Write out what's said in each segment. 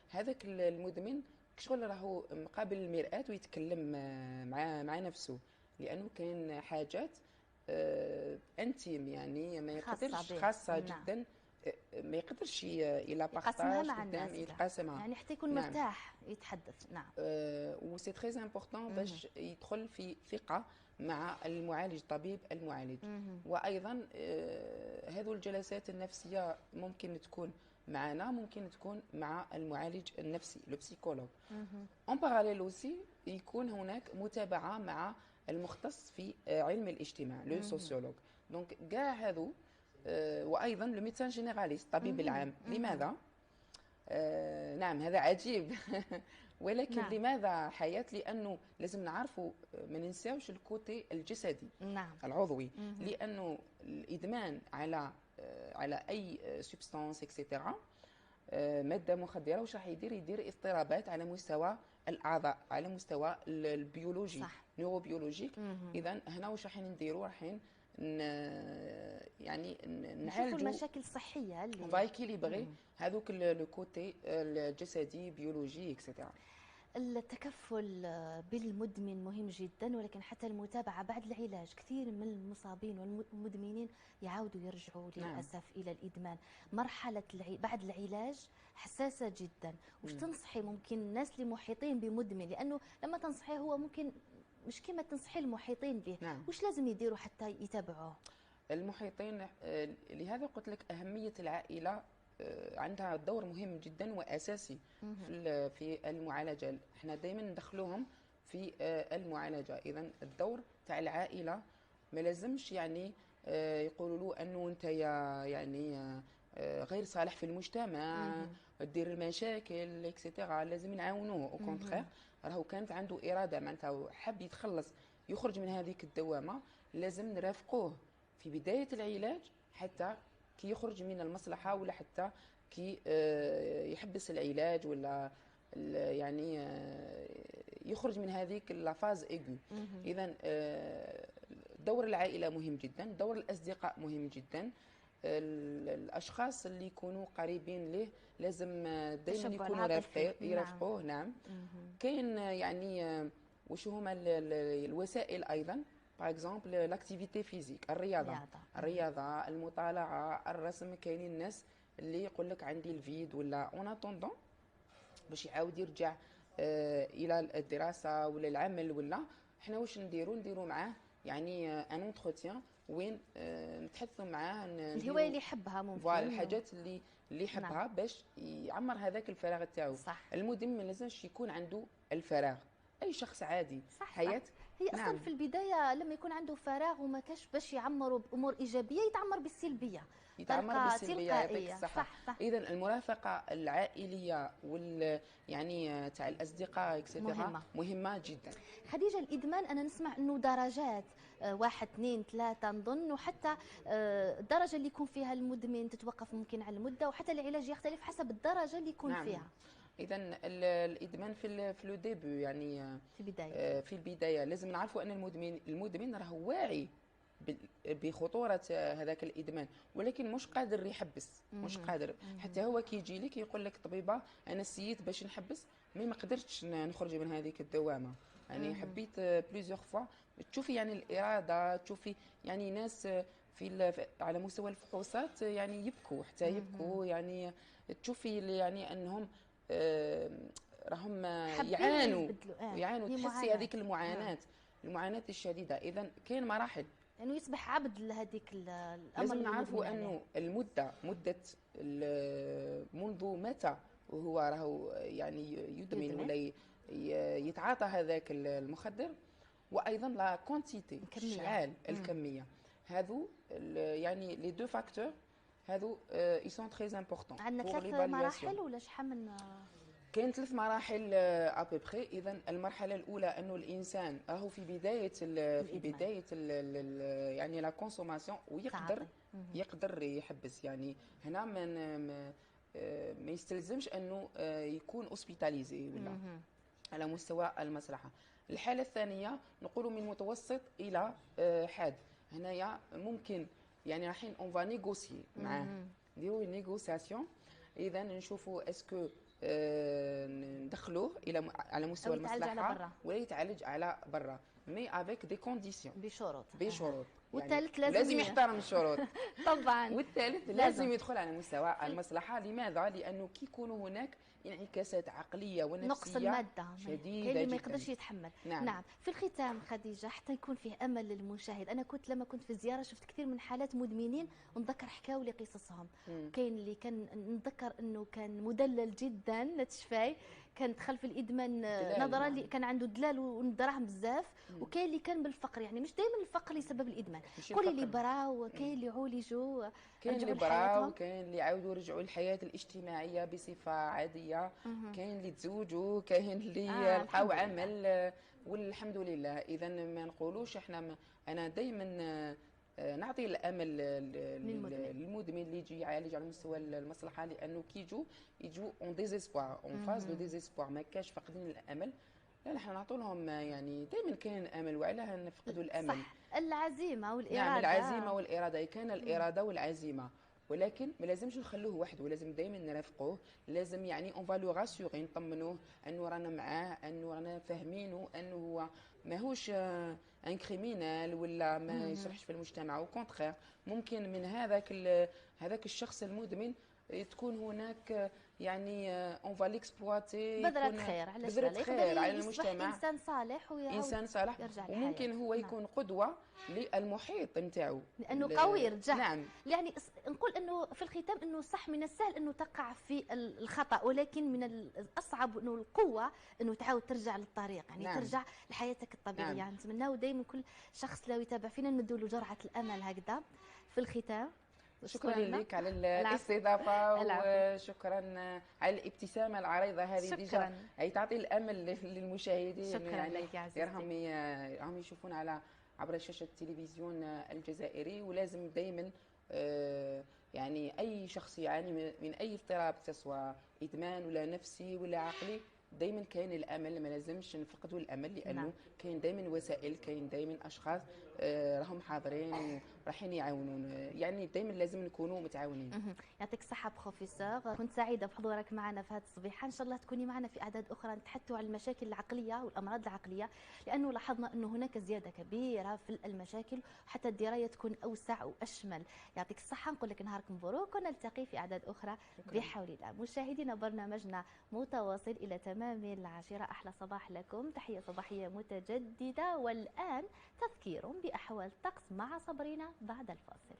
هذاك المدمن شغل راهو مقابل المرآة ويتكلم مع نفسه، لانه كاين حاجات انتيم يعني ما خاصة يقدرش، به. خاصه نعم. جدا، ما يقدرش يلا يقاسمها بارطاج مع قدام الناس، لا. يتقاسمها. يعني حتى يكون نعم. مرتاح يتحدث. نعم. و سي تري امبورطون مهم. باش يدخل في ثقة مع المعالج، طبيب المعالج. مهم. وأيضا هذو الجلسات النفسية ممكن تكون معنا، ممكن تكون مع المعالج النفسي لو بسيكولوج. مهم. اون باراليل اوسي يكون هناك متابعة مع المختص في علم الاجتماع لو مهم. سوسيولوج. دونك كاع هذو وايضا لو ميدسان جينيراليست الطبيب مهم. العام. مهم. لماذا؟ نعم هذا عجيب. ولكن نعم. لماذا حياة؟ لأنه لازم نعرفوا ما ننساوش الكوتي الجسدي نعم. العضوي. مهم. لأنه الإدمان على أي سبستانس اكسيتيرا، مادة مخدرة، واش راح يدير اضطرابات على مستوى الأعضاء، على مستوى البيولوجي، صح. نيوروبيولوجيك. مهم. إذا هنا واش راح نديروا؟ راح يعني نشوفوا نعالجوا، المشاكل الصحية on اللي. va équilibrer هذوك لو كوتي الجسدي بيولوجي اكسيتيرا. التكفل بالمدمن مهم جدا، ولكن حتى المتابعة بعد العلاج، كثير من المصابين والمدمنين يعاودوا يرجعوا نعم. للأسف إلى الإدمان. مرحلة بعد العلاج حساسة جدا. وش تنصحي ممكن الناس اللي محيطين بمدمن؟ لأنه لما تنصحيه هو ممكن مش كما تنصحي المحيطين به. نعم. وش لازم يديروا حتى يتابعوه؟ المحيطين، لهذا قلت لك أهمية العائلة عندها دور مهم جدا وأساسي في المعالجة. احنا دائما ندخلوهم في المعالجة. إذا الدور تاع العائلة ما لازمش يعني يقولوا له أنه أنت يعني غير صالح في المجتمع، دير المشاكل اكسيتيرا. لازم نعاونوه، او كونترير راهو كانت عنده إرادة معناتها حب يتخلص يخرج من هذيك الدوامة. لازم نرافقوه في بداية العلاج حتى كي يخرج من المصلحة، ولا حتى كي يحبس العلاج، ولا يعني يخرج من هذيك لافاز ايغو. اذا دور العائلة مهم جدا، دور الأصدقاء مهم جدا. الاشخاص اللي يكونوا قريبين له لازم دائما التشبع يكونوا العاطفي. نعم. يرافقوه. نعم. كاين يعني وش هما الوسائل ايضا؟ باغ اكزومبل لاكتيفيتي فيزيك، الرياضه. رياضة. الرياضه، المطالعه، الرسم. كاينين الناس اللي يقول لك عندي الفيد ولا اون اتوندون باش يعاود يرجع الى الدراسه ولا العمل. ولا احنا واش نديروا معاه يعني ان انتروتيان وين نتحدثوا معاه، الهواية نديروا اللي يحبها فوالا ممكن. الحاجات اللي نعم. يحبها باش يعمر هذاك الفراغ تاعو. صح. المدمن ما لازمش يكون عنده الفراغ، اي شخص عادي صح صح. حياة. هي اصلا نعم. في البدايه لما يكون عنده فراغ وما كاش باش يعمروا بامور ايجابيه، يتعمر بالسلبيه يتعمر طريقه بالسلبية، يعطيك تلقائيه. الصحة. صح صح. إذا المرافقة العائلية يعني تاع الأصدقاء اكسيتيرا مهمه. مهمة جدا. خديجه، الادمان انا نسمع انه درجات، واحد اثنين ثلاثه نظن، وحتى الدرجه اللي يكون فيها المدمن تتوقف ممكن على المده، وحتى العلاج يختلف حسب الدرجه اللي يكون نعم. فيها. إذا الإدمان في لو ديبو يعني في بدايه. في البداية لازم نعرفوا أن المدمن راه واعي بخطورة هذاك الإدمان، ولكن مش قادر يحبس، مش قادر. حتى هو كيجي لك يقول لك طبيبة أنا سييت باش نحبس ما قدرتش نخرج من هذيك الدوامة. يعني حبيت بليزيوغ فوا. تشوفي يعني الإرادة، تشوفي يعني ناس على مستوى الفحوصات يعني يبكوا، حتى يبكوا. يعني تشوفي يعني أنهم آه، راهم حابين يعانوا، يبدلوا. يعانوا. هي تحسي معاناه. هذيك المعاناة، المعاناة الشديدة. إذا كاين مراحل. لانه يصبح عبد لهذيك الامر لازم اللي مدمن نعرفوا عليه. أنه مدة منذ متى وهو راهو يعني يدمن يدمن. ولا يتعاطى هذاك المخدر. وأيضا لا كونتيتي، الكميه. الشعال، الكمية. هذو يعني لي دو فاكتور هذو ils sont très importants عندنا pour ثلاث l'évaluation. مراحل ولا شحال من؟ كاين 3 مراحل ابوبخي. اذا المرحله الاولى انه الانسان راهو في بدايه الادمان. يعني لا كونسوماسيون، ويقدر تعاطي. يقدر يحبس. يعني هنا ما يستلزمش انه يكون اوسبيتاليزي ولا على مستوى المصلحه. الحاله الثانيه نقول من متوسط الى حاد. هنايا ممكن يعني رايحين اون فا نيغوسي معاه، نديروا نيغوسياسيون. اذا نشوفوا اسكو ندخلوه الى على مستوى أو يتعالج على المصلحه برا ولا يتعالج على برا، مي افيك دي كونديسيون، بشروط. بشروط يعني، والثالث لازم ولازم يحترم الشروط. طبعا والثالث لازم يدخل على مستوى المصلحة. لماذا؟ لأنه كي يكون هناك انعكاسات عقلية نقص ونفسية المادة كاين شديدة اللي ما جدا. يقدرش يتحمل. نعم. نعم. في الختام خديجة، حتى يكون فيه أمل للمشاهد، أنا لما كنت في زيارة شفت كثير من حالات مدمنين ونتذكر حكاوا لي قصصهم. كاين اللي كان نتذكر أنه كان مدلل جدا لتشفاي، كان دخل في الإدمان نظرا نعم. اللي كان عنده دلال ودراهم بزاف. وكاين اللي كان بالفقر، يعني مش دائما الفقر يسبب الإدمان. قولي لي براو، كاين اللي عولجوا كاين اللي رجعوا براو، لحياتهم، كاين اللي عاودوا رجعوا للحياة الاجتماعية بصفة عادية، كاين اللي تزوجوا، كاين اللي لقاو الحمد لله. عمل، والحمد لله. إذا ما نقولوش احنا أنا دائما نعطي الامل للمدمن اللي يجي يعالج على مستوى المصلحه، لانه كي يجوا اون ديزيسبوار، اون فاز دو ديزيسبوار، ما كاش فاقدين الامل. لا نحن نعطوا لهم يعني دائما كاين امل، وعلاه نفقدوا الامل؟ صح، العزيمة والإرادة. نعم، العزيمه والاراده، كان الاراده والعزيمه، ولكن ما لازمش نخلوه وحده، لازم دائما نرافقوه، لازم يعني اون فالو راسيوري، نطمنوه انه رانا معاه، انه رانا فاهمينه، انه هو ماهوش ان كريمينال ولا ما يصلحش في المجتمع، او كونتخير ممكن من هذاك الشخص المدمن تكون هناك يعني اون فا ليكسبلواتي، بذرة خير، علاش لا، بذرة خير على يصبح المجتمع، انسان صالح ويعاود انسان صالح، يرجع وممكن لحياته. هو يكون قدوه للمحيط نتاعو، لانه قوي يرجع. نعم. يعني نقول انه في الختام انه صح، من السهل انه تقع في الخطا، ولكن من الاصعب انه القوه انه تعاود ترجع للطريق، يعني نعم. ترجع لحياتك الطبيعيه. نعم. نتمناو دائما كل شخص لو يتابع فينا نمدوا له جرعه الامل هكذا. في الختام شكرا لك على الاستضافه، وشكرا على الابتسامه العريضه هذه، ديجا هي تعطي الامل للمشاهدين. شكرا يعني لك يا عزيزتي. راهم يشوفون عبر شاشه التلفزيون الجزائري، ولازم دائما يعني اي شخص يعاني من اي اضطراب، سواء ادمان ولا نفسي ولا عقلي، دائما كاين الامل، ما لازمش نفقدوا الامل، لانه كاين دائما وسائل، كاين دائما اشخاص راهم حاضرين ورايحين يعاونون، يعني دائما لازم نكونوا متعاونين. يعطيك الصحة بروفيسور، كنت سعيدة بحضورك معنا في هذه الصبيحة، إن شاء الله تكوني معنا في أعداد أخرى نتحدثوا عن المشاكل العقلية والأمراض العقلية، لأنه لاحظنا أنه هناك زيادة كبيرة في المشاكل، وحتى الدراية تكون أوسع وأشمل. يعطيك الصحة، نقول لك نهارك مبروك، ونلتقي في أعداد أخرى بحول الله. مشاهدينا، برنامجنا متواصل إلى تمام 10. أحلى صباح لكم، تحية صباحية متجددة، والآن تذكير بأحوال الطقس مع صبرينا بعد الفاصل.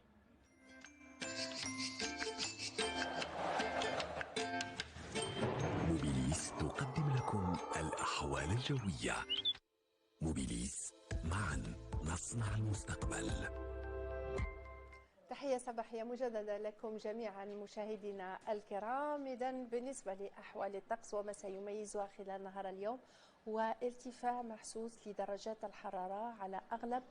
موبيليس تقدم لكم الأحوال الجوية. موبيليس، معا نصنع المستقبل. تحية صباحية مجددة لكم جميعا مشاهدينا الكرام. إذا بالنسبة لأحوال الطقس وما سيميزها خلال نهار اليوم، وارتفاع محسوس لدرجات الحرارة على أغلب